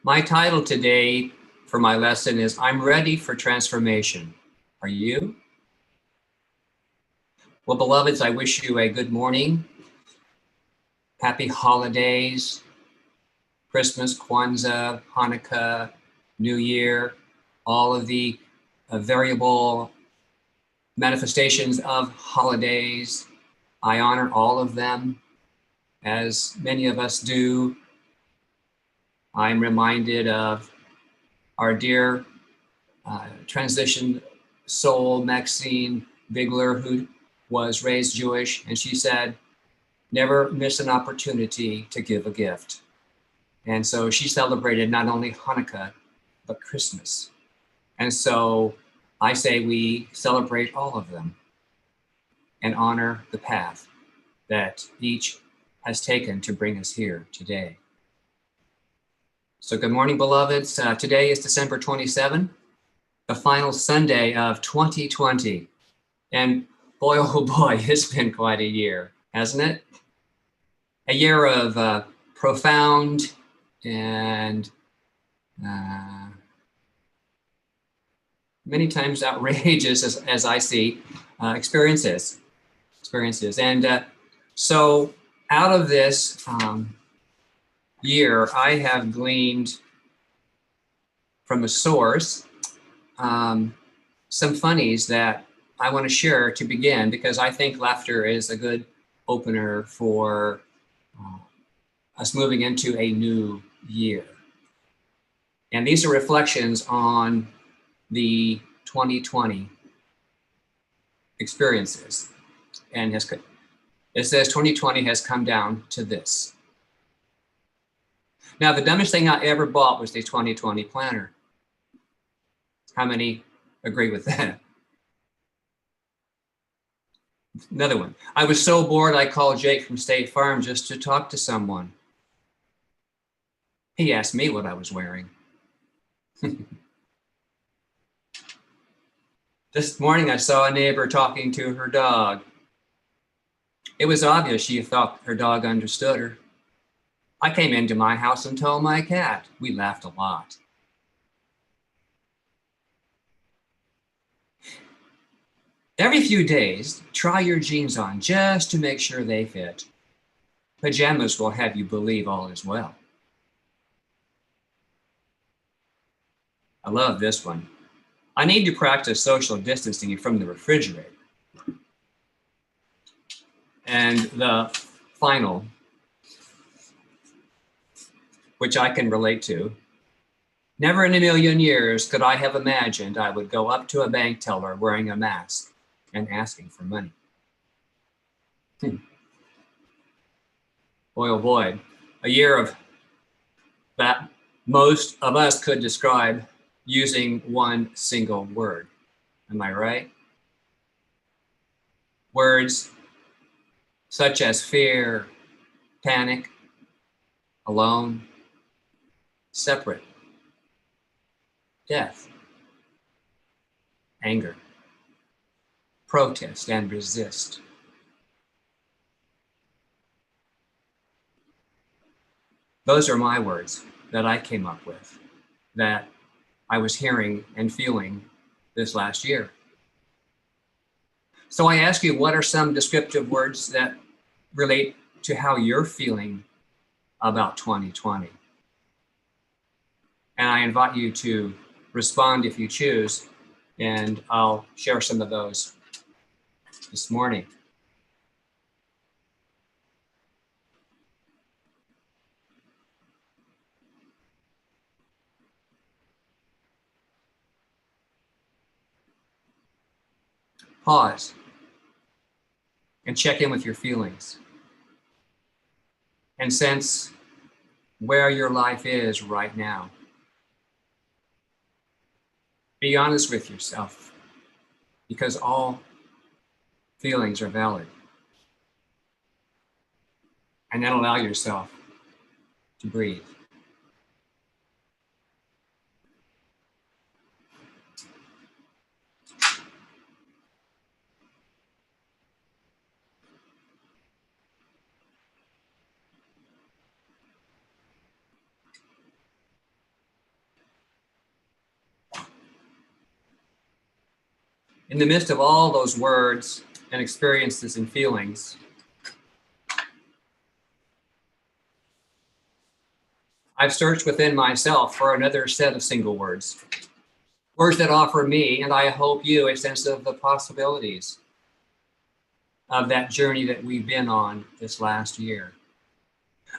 My title today for my lesson is I'm Ready for Transformation. Are you? Well, beloveds, I wish you a good morning, happy holidays, Christmas, Kwanzaa, Hanukkah, New Year, all of the variable manifestations of holidays. I honor all of them, as many of us do. I'm reminded of our dear transitioned soul, Maxine Bigler, who was raised Jewish, and she said, never miss an opportunity to give a gift. And so she celebrated not only Hanukkah, but Christmas. And so I say we celebrate all of them and honor the path that each has taken to bring us here today. So good morning, beloveds. Today is December 27, the final Sunday of 2020. And boy, oh boy, it's been quite a year, hasn't it? A year of profound and many times outrageous, as I see, experiences. And so out of this year, I have gleaned from a source some funnies that I want to share to begin, because I think laughter is a good opener for us moving into a new year. And these are reflections on the 2020 experiences. And it says 2020 has come down to this. Now, the dumbest thing I ever bought was the 2020 planner. How many agree with that? Another one. I was so bored, I called Jake from State Farm just to talk to someone. He asked me what I was wearing. This morning, I saw a neighbor talking to her dog. It was obvious she thought her dog understood her. I came into my house and told my cat. We laughed a lot. Every few days, try your jeans on just to make sure they fit. Pajamas will have you believe all is well. I love this one. I need to practice social distancing from the refrigerator. And the final, which I can relate to, never in a million years could I have imagined I would go up to a bank teller wearing a mask and asking for money. Boy, oh boy, a year of that most of us could describe using one single word. Am I right? Words such as fear, panic, alone, separate, death, anger, protest and resist. Those are my words that I came up with, that I was hearing and feeling this last year. So I ask you, what are some descriptive words that relate to how you're feeling about 2020? And I invite you to respond if you choose, and I'll share some of those this morning. Pause and check in with your feelings and sense where your life is right now. Be honest with yourself, because all feelings are valid. And then allow yourself to breathe. in the midst of all those words and experiences and feelings, I've searched within myself for another set of single words. Words that offer me, and I hope you, a sense of the possibilities of that journey that we've been on this last year,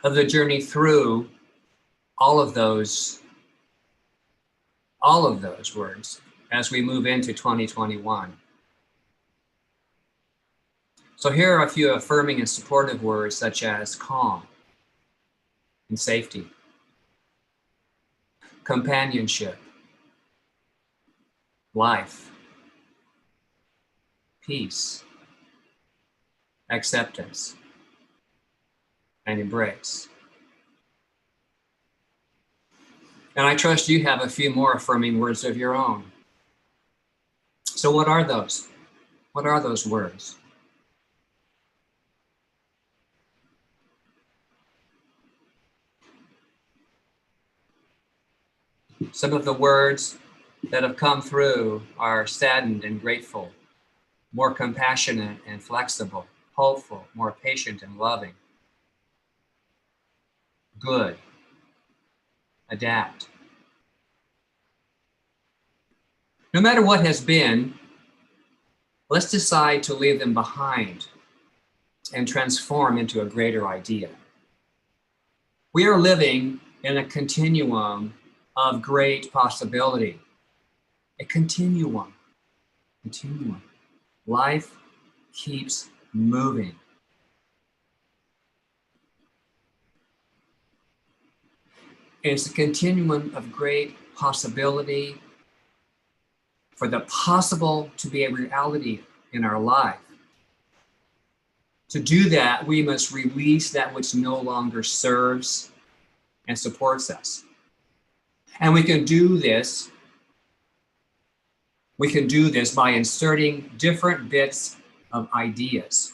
of the journey through all of those words as we move into 2021. So here are a few affirming and supportive words such as calm and safety, companionship, life, peace, acceptance, and embrace. And I trust you have a few more affirming words of your own. So what are those? What are those words? Some of the words that have come through are saddened and grateful, more compassionate and flexible, hopeful, more patient and loving, good, adapt. No matter what has been, let's decide to leave them behind and transform into a greater idea. We are living in a continuum of great possibility. A continuum. Life keeps moving. It's a continuum of great possibility for the possible to be a reality in our life. To do that, we must release that which no longer serves and supports us. And we can do this by inserting different bits of ideas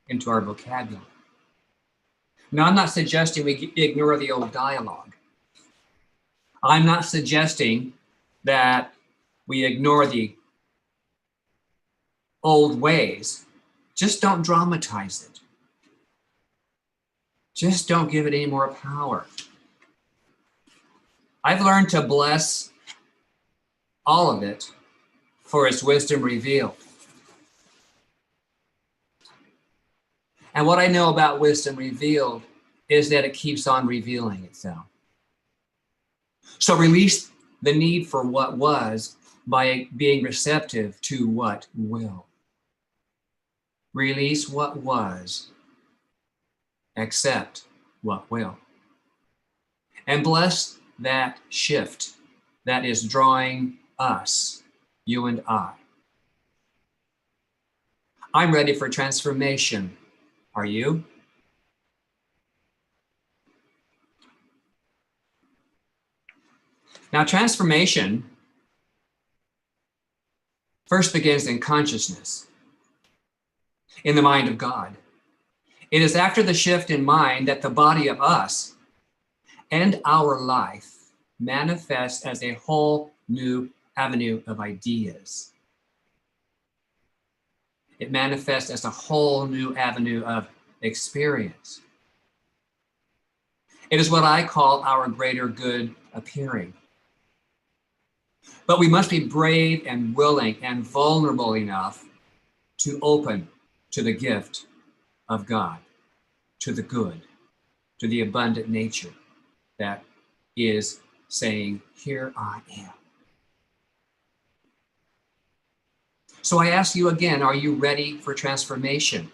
into our vocabulary. Now, I'm not suggesting we ignore the old dialogue. I'm not suggesting that we ignore the old ways. Just don't dramatize it. Just don't give it any more power. I've learned to bless all of it for its wisdom revealed. And what I know about wisdom revealed is that it keeps on revealing itself. So release the need for what was by being receptive to what will. Release what was, accept what will. And bless that shift that is drawing us, you and I. I'm ready for transformation. Are you? Now, transformation first begins in consciousness, in the mind of God. It is after the shift in mind that the body of us and our life manifests as a whole new avenue of ideas. It manifests as a whole new avenue of experience. It is what I call our greater good appearing. But we must be brave and willing and vulnerable enough to open to the gift of God, to the good, to the abundant nature that is saying, here I am. So I ask you again, are you ready for transformation?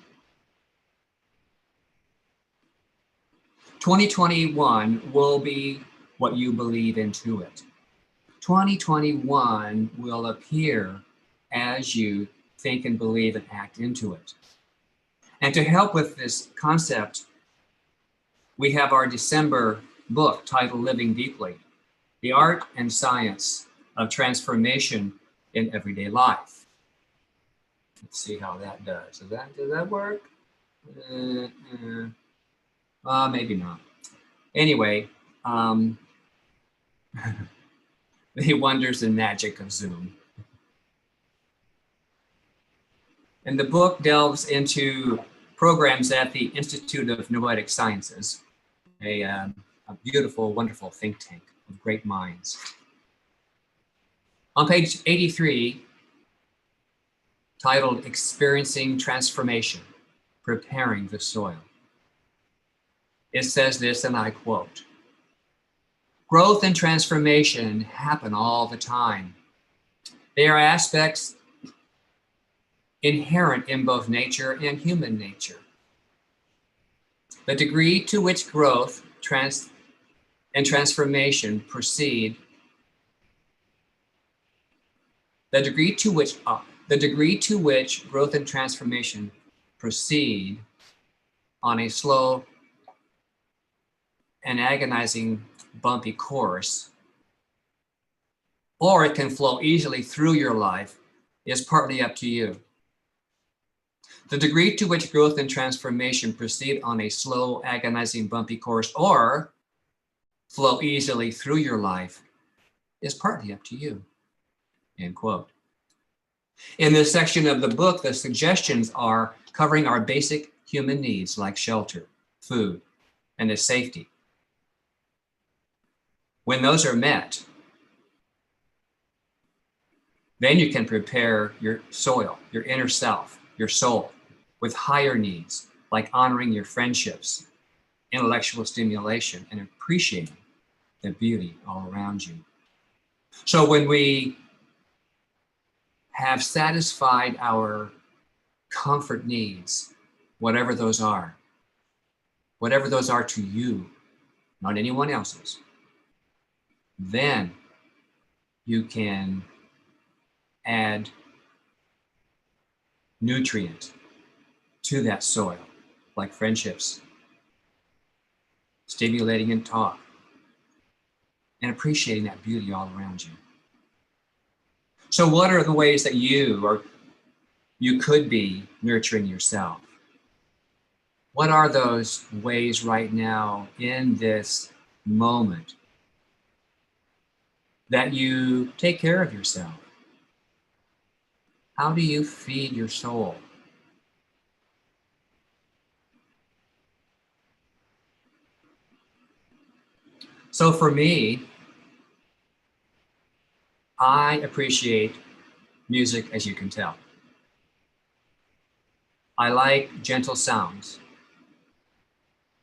2021 will be what you believe into it. 2021 will appear as you think and believe and act into it. And to help with this concept, we have our December book titled Living Deeply, The Art and Science of Transformation in Everyday Life. Let's see how that does. Does that work? Maybe not. Anyway, the wonders and magic of Zoom. And the book delves into programs at the Institute of Noetic Sciences, a beautiful, wonderful think tank of great minds. On page 83, titled Experiencing Transformation, Preparing the Soil, it says this, and I quote, "Growth and transformation happen all the time. They are aspects inherent in both nature and human nature. The degree to which growth and transformation proceed, the degree to which growth and transformation proceed on a slow and agonizing bumpy course, or it can flow easily through your life, is partly up to you. The degree to which growth and transformation proceed on a slow, agonizing, bumpy course, or flow easily through your life, is partly up to you." End quote. In this section of the book, the suggestions are covering our basic human needs like shelter, food, and a safety. When those are met, then you can prepare your soil, your inner self, your soul, with higher needs like honoring your friendships, intellectual stimulation, and appreciating the beauty all around you. So when we have satisfied our comfort needs, whatever those are to you, not anyone else's, then you can add nutrient to that soil, like friendships, stimulating in talk, and appreciating that beauty all around you. So what are the ways that you could be nurturing yourself? What are those ways right now in this moment that you take care of yourself? How do you feed your soul? So for me, I appreciate music, as you can tell. I like gentle sounds,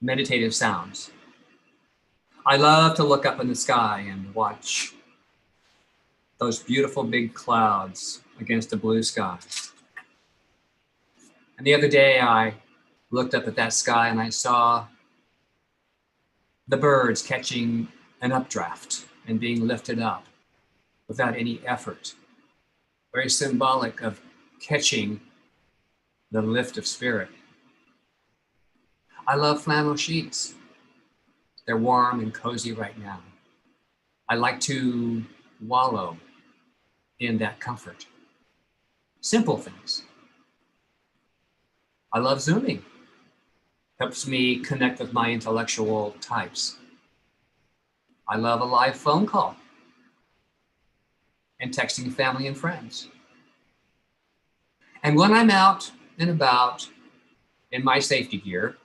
meditative sounds. I love to look up in the sky and watch those beautiful big clouds against a blue sky. And the other day I looked up at that sky and I saw the birds catching an updraft and being lifted up without any effort. Very symbolic of catching the lift of spirit. I love flannel sheets. They're warm and cozy right now. I like to wallow in that comfort. Simple things. I love Zooming. Helps me connect with my intellectual types. I love a live phone call and texting family and friends. And when I'm out and about in my safety gear,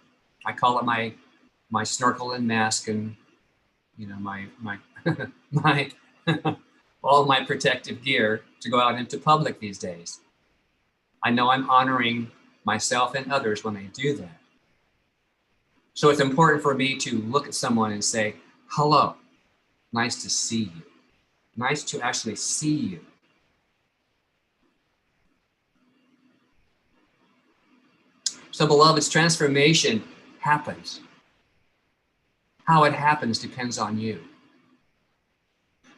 I call it my snorkel and mask and, you know, my all my protective gear to go out into public these days. I know I'm honoring myself and others when I do that. So it's important for me to look at someone and say, hello, nice to see you. Nice to actually see you. So beloveds, transformation happens. How it happens depends on you.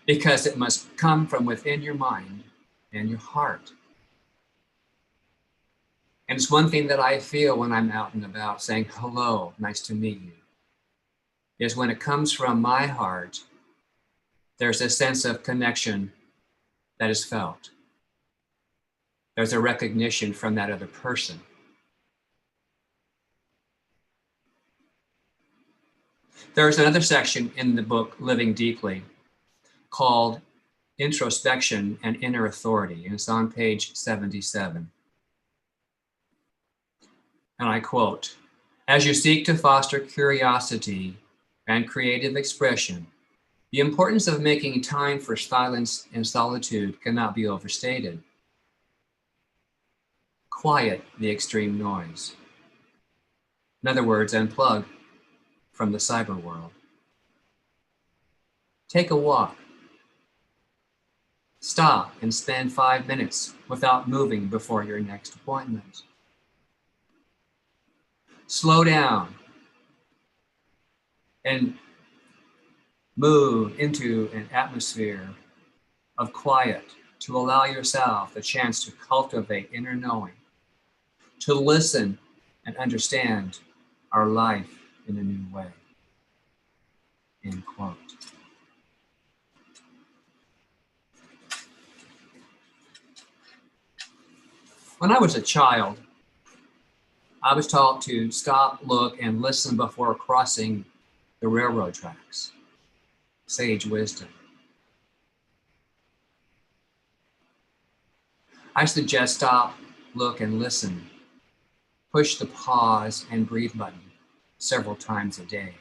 Because it must come from within your mind and your heart. And it's one thing that I feel when I'm out and about saying, hello, nice to meet you, is when it comes from my heart, there's a sense of connection that is felt. There's a recognition from that other person. There's another section in the book, Living Deeply, called Introspection and Inner Authority, and it's on page 77. and I quote, "As you seek to foster curiosity and creative expression, the importance of making time for silence and solitude cannot be overstated. Quiet the extreme noise." In other words, unplug from the cyber world. Take a walk. Stop and spend 5 minutes without moving before your next appointment. Slow down and move into an atmosphere of quiet to allow yourself the chance to cultivate inner knowing, to listen and understand our life in a new way. End quote. When I was a child, I was taught to stop, look, and listen before crossing the railroad tracks. Sage wisdom. I suggest stop, look, and listen. Push the pause and breathe button several times a day.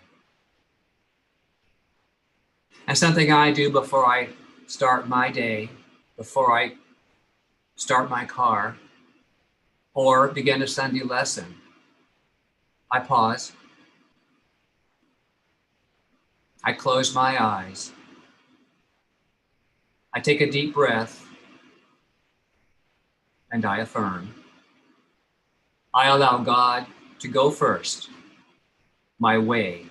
And something I do before I start my day, before I start my car, or begin a Sunday lesson, I pause. I close my eyes. I take a deep breath, and I affirm. I allow God to go first. My way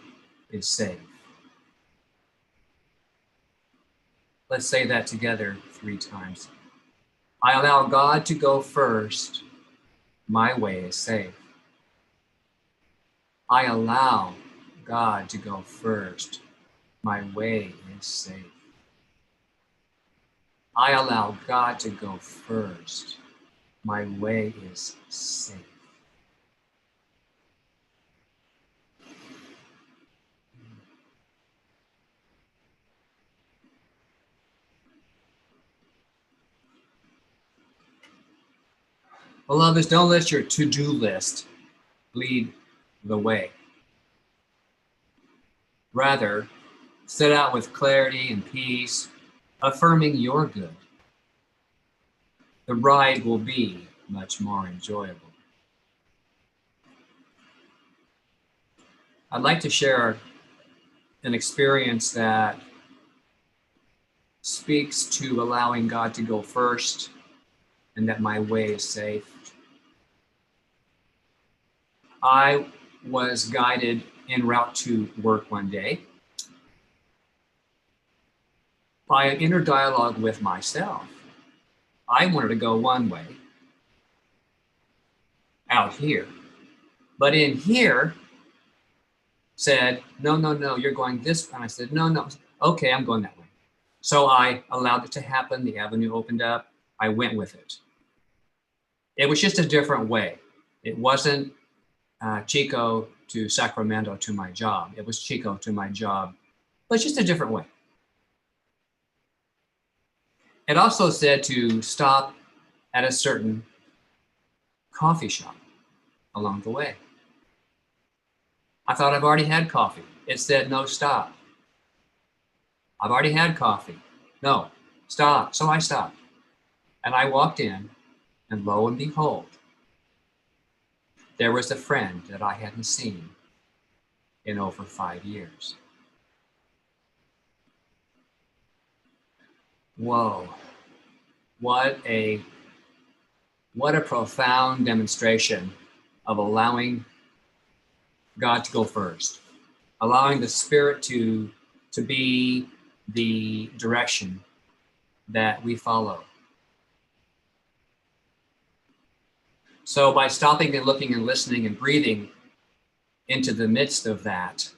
is safe. Let's say that together 3 times. I allow God to go first. My way is safe. I allow God to go first. My way is safe. I allow God to go first. My way is safe. Beloveds, don't let your to-do list lead the way. Rather, set out with clarity and peace, affirming your good. The ride will be much more enjoyable. I'd like to share an experience that speaks to allowing God to go first and that my way is safe. I was guided en route to work one day by an inner dialogue with myself. I wanted to go one way out here, but in here said, no, you're going this way. And I said, no, okay, I'm going that way. So I allowed it to happen. The avenue opened up. I went with it. It was just a different way. It wasn't Chico to Sacramento to my job. It was Chico to my job, but it's just a different way. It also said to stop at a certain coffee shop along the way. I thought I've already had coffee. It said, no, stop. I've already had coffee. No, stop. So I stopped. And I walked in, and lo and behold, there was a friend that I hadn't seen in over 5 years. Whoa, what a profound demonstration of allowing God to go first, allowing the Spirit to be the direction that we follow. So by stopping and looking and listening and breathing into the midst of that,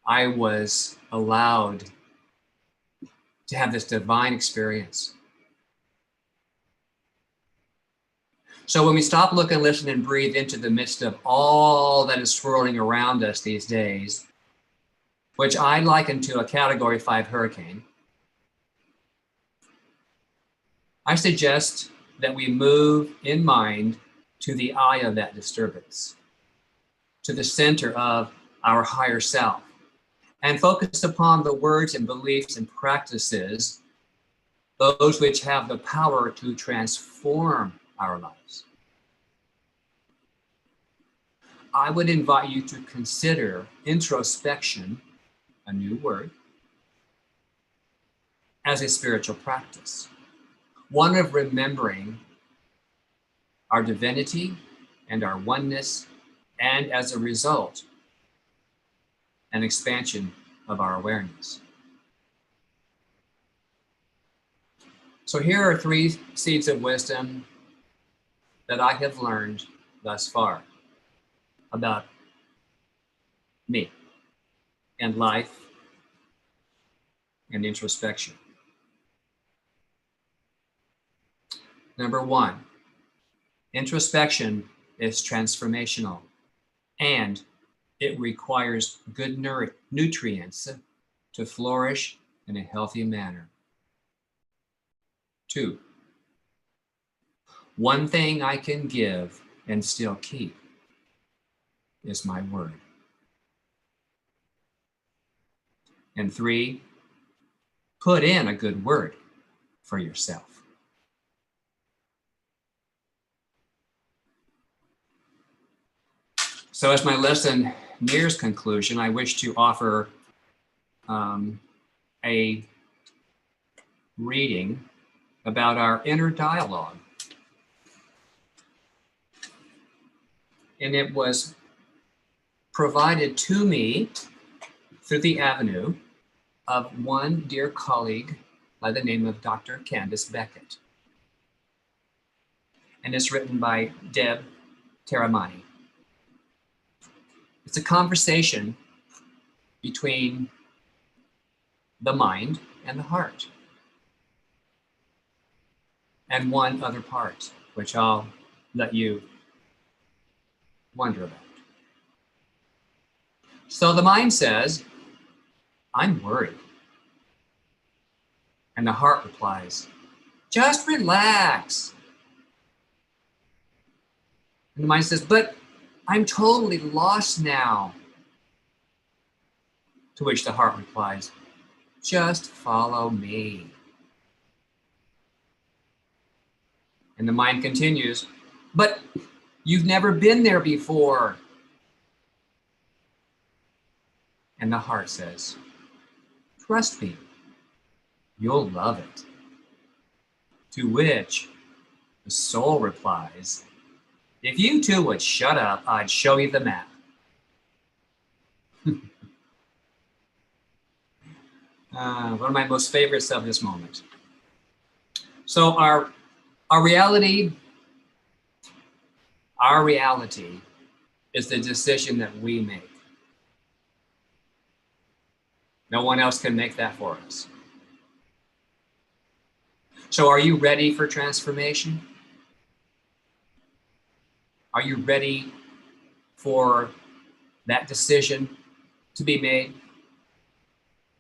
I was allowed to have this divine experience. So when we stop, look, and listen and breathe into the midst of all that is swirling around us these days, which I liken to a Category 5 hurricane, I suggest that we move in mind to the eye of that disturbance, to the center of our higher self, and focus upon the words and beliefs and practices, those which have the power to transform our lives. I would invite you to consider introspection, a new word, as a spiritual practice, one of remembering our divinity and our oneness, and as a result, an expansion of our awareness. So here are 3 seeds of wisdom that I have learned thus far about me and life and introspection. Number 1, introspection is transformational and it requires good nutrients to flourish in a healthy manner. 2, one thing I can give and still keep is my word. And 3, put in a good word for yourself. So as my lesson nears conclusion, I wish to offer a reading about our inner dialogue. And it was provided to me through the avenue of one dear colleague by the name of Dr. Candace Beckett. And it's written by Deb Taramani. It's a conversation between the mind and the heart. And one other part, which I'll let you wonder about. So the mind says, I'm worried. And the heart replies, just relax. And the mind says, but I'm totally lost now. To which the heart replies, just follow me. And the mind continues, but you've never been there before. And the heart says, trust me, you'll love it. To which the soul replies, if you two would shut up, I'd show you the map. One of my most favorites of this moment. So our reality is the decision that we make. No one else can make that for us. So are you ready for transformation? Are you ready for that decision to be made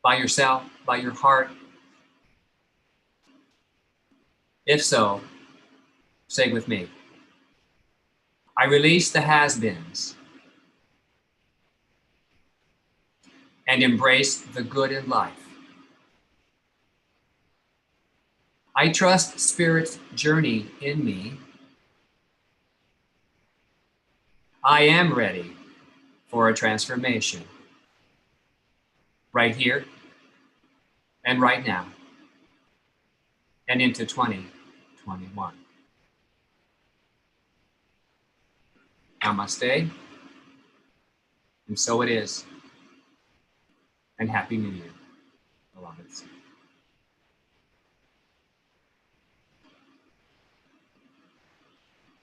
by yourself, by your heart? If so, say with me, I release the has-beens and embrace the good in life. I trust Spirit's journey in me. I am ready for a transformation right here and right now and into 2021. Namaste, and so it is, and Happy New Year, beloveds.